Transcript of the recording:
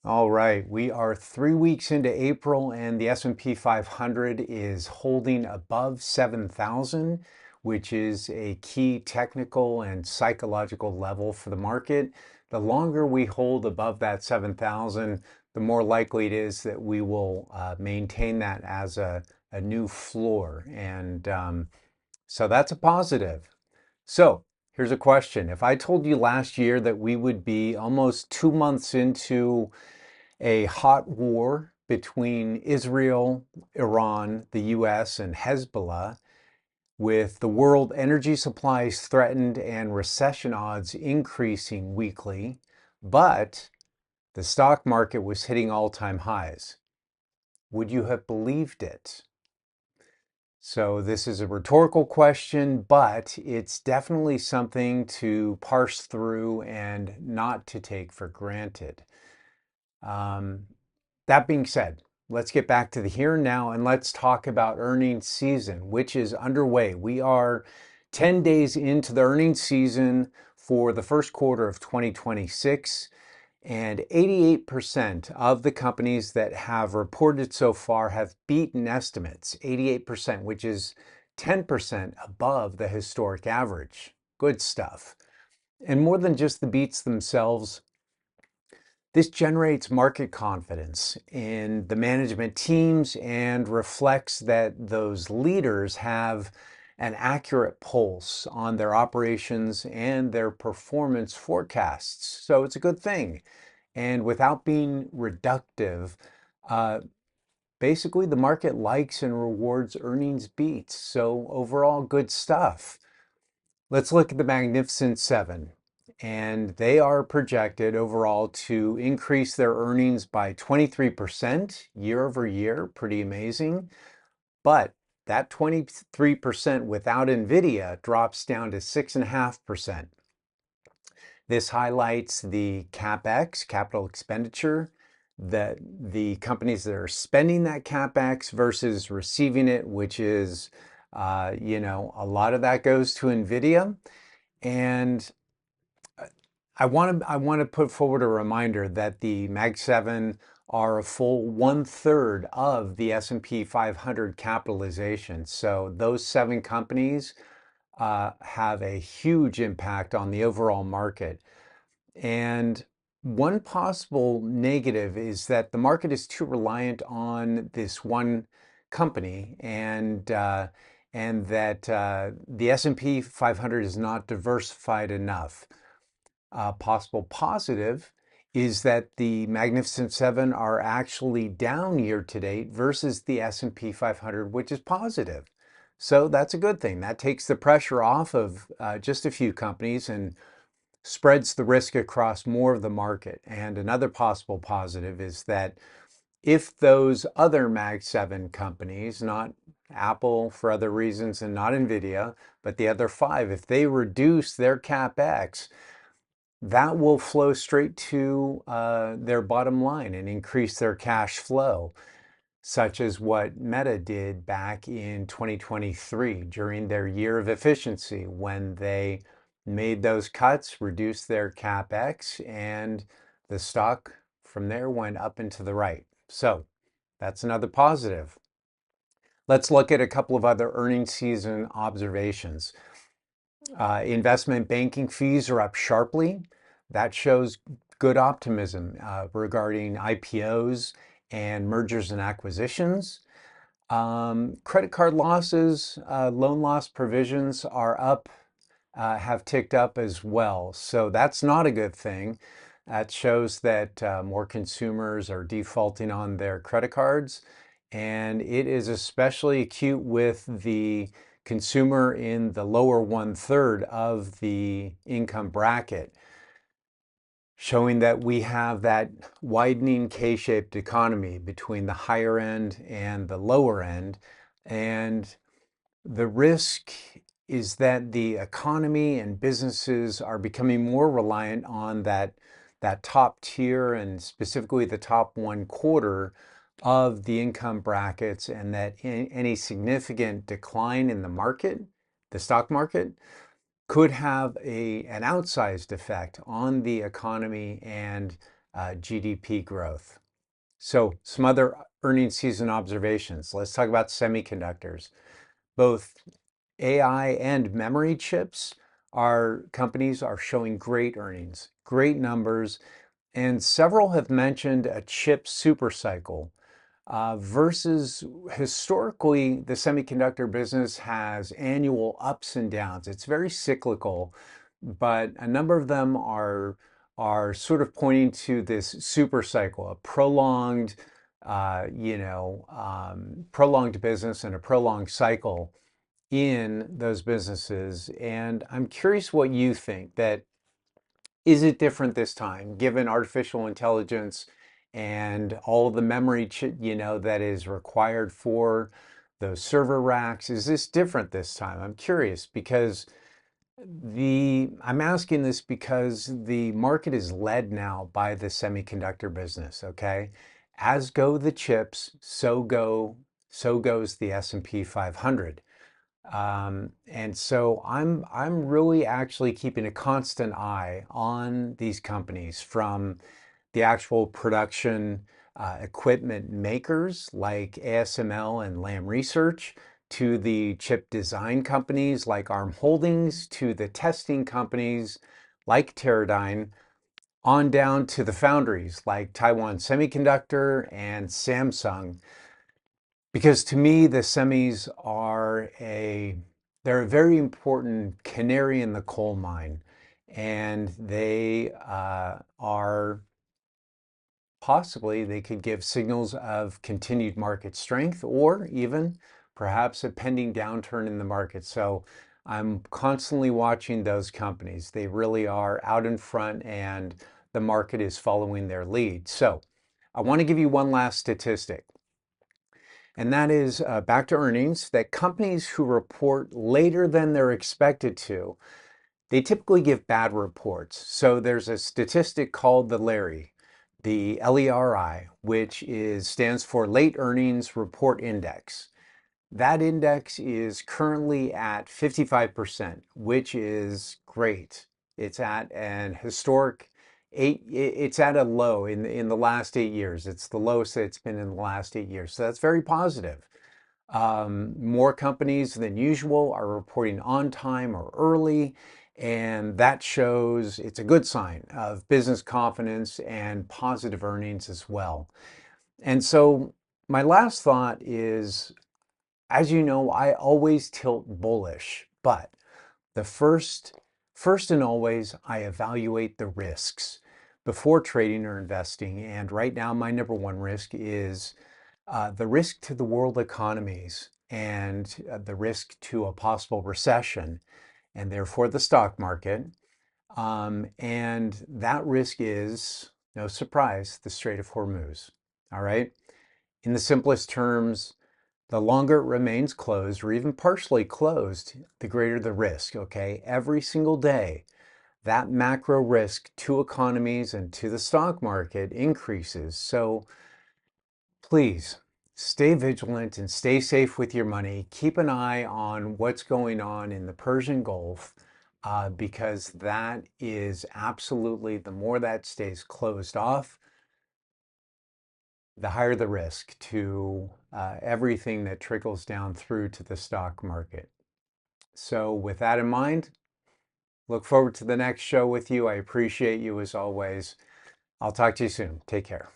All right, we are 3 weeks into April and the S&P 500 is holding above 7,000, which is a key technical and psychological level for the market. The longer we hold above that 7,000, the more likely it is that we will maintain that as a new floor. And so that's a positive. So here's a question. If I told you last year that we would be almost 2 months into a hot war between Israel, Iran, the US, and Hezbollah, with the world energy supplies threatened and recession odds increasing weekly, but the stock market was hitting all-time highs. Would you have believed it? So this is a rhetorical question, but it's definitely something to parse through and not to take for granted. That being said, let's get back to the here and now and let's talk about earnings season, which is underway. We are 10 days into the earnings season for the first quarter of 2026, and 88% of the companies that have reported so far have beaten estimates, 88%, which is 10% above the historic average. Good stuff. And more than just the beats themselves, this generates market confidence in the management teams and reflects that those leaders have an accurate pulse on their operations and their performance forecasts. So it's a good thing. And without being reductive, uh, basically the market likes and rewards earnings beats. So overall, good stuff. Let's look at the Magnificent Seven. And they are projected overall to increase their earnings by 23% year over year. Pretty amazing. But that 23% without Nvidia drops down to 6.5%. This highlights the CapEx, capital expenditure, that the companies that are spending that CapEx versus receiving it, which is, a lot of that goes to Nvidia. And I want to put forward a reminder that the Mag 7 are a full 1/3 of the S&P 500 capitalization. So those seven companies have a huge impact on the overall market. And one possible negative is that the market is too reliant on this one company, and that the S&P 500 is not diversified enough. Possible positive is that the Magnificent Seven are actually down year to date versus the S&P 500, which is positive. So that's a good thing. That takes the pressure off of just a few companies and spreads the risk across more of the market. And another possible positive is that if those other Mag 7 companies, not Apple for other reasons and not Nvidia, but the other five, if they reduce their CapEx, that will flow straight to their bottom line and increase their cash flow, such as what Meta did back in 2023 during their year of efficiency when they made those cuts, reduced their CapEx, and the stock from there went up and to the right. So that's another positive. Let's look at a couple of other earnings season observations. Investment banking fees are up sharply. That shows good optimism regarding IPOs and mergers and acquisitions. Credit card losses, loan loss provisions are up, have ticked up as well. So that's not a good thing. That shows that more consumers are defaulting on their credit cards. And it is especially acute with the consumer in the lower 1/3 of the income bracket, showing that we have that widening K-shaped economy between the higher end and the lower end. And the risk is that the economy and businesses are becoming more reliant on that top tier and specifically the top 1/4 of the income brackets, and that any significant decline in the market, the stock market, could have an outsized effect on the economy and GDP growth. So some other earnings season observations. Let's talk about semiconductors. Both AI and memory chips companies are showing great earnings, great numbers, and several have mentioned a chip supercycle. Versus historically, the semiconductor business has annual ups and downs. It's very cyclical, but a number of them are sort of pointing to this super cycle, a prolonged, prolonged business and a prolonged cycle in those businesses. And I'm curious what you think. That is it different this time, given artificial intelligence and all the memory, that is required for those server racks? Is this different this time? I'm curious because I'm asking this because the market is led now by the semiconductor business, okay? As go the chips, so goes the S&P 500. And so I'm really actually keeping a constant eye on these companies, from the actual production equipment makers like ASML and Lam Research, to the chip design companies like ARM Holdings, to the testing companies like Teradyne, on down to the foundries like Taiwan Semiconductor and Samsung. Because to me, the semis they're a very important canary in the coal mine, and they are possibly, they could give signals of continued market strength, or even perhaps a pending downturn in the market. So I'm constantly watching those companies. They really are out in front, and the market is following their lead. So I want to give you one last statistic. And that is back to earnings, that companies who report later than they're expected to, they typically give bad reports. So there's a statistic called the LERI, the LERI, which stands for Late Earnings Report Index. That index is currently at 55%, which is great. It's at an historic it's at a low in the last 8 years. It's the lowest that it's been in the last 8 years. So that's very positive. More companies than usual are reporting on time or early, and that shows it's a good sign of business confidence and positive earnings as well. And so my last thought is, as you know, I always tilt bullish, but the first and always, I evaluate the risks before trading or investing. And right now, my number one risk is the risk to the world economies, and the risk to a possible recession, and therefore the stock market. And that risk is, no surprise, the Strait of Hormuz. All right. In the simplest terms, the longer it remains closed, or even partially closed, the greater the risk, okay? Every single day, that macro risk to economies and to the stock market increases. So please stay vigilant and stay safe with your money. Keep an eye on what's going on in the Persian Gulf, because that is absolutely, the more that stays closed off, the higher the risk to everything that trickles down through to the stock market. So with that in mind, look forward to the next show with you. I appreciate you as always. I'll talk to you soon. Take care.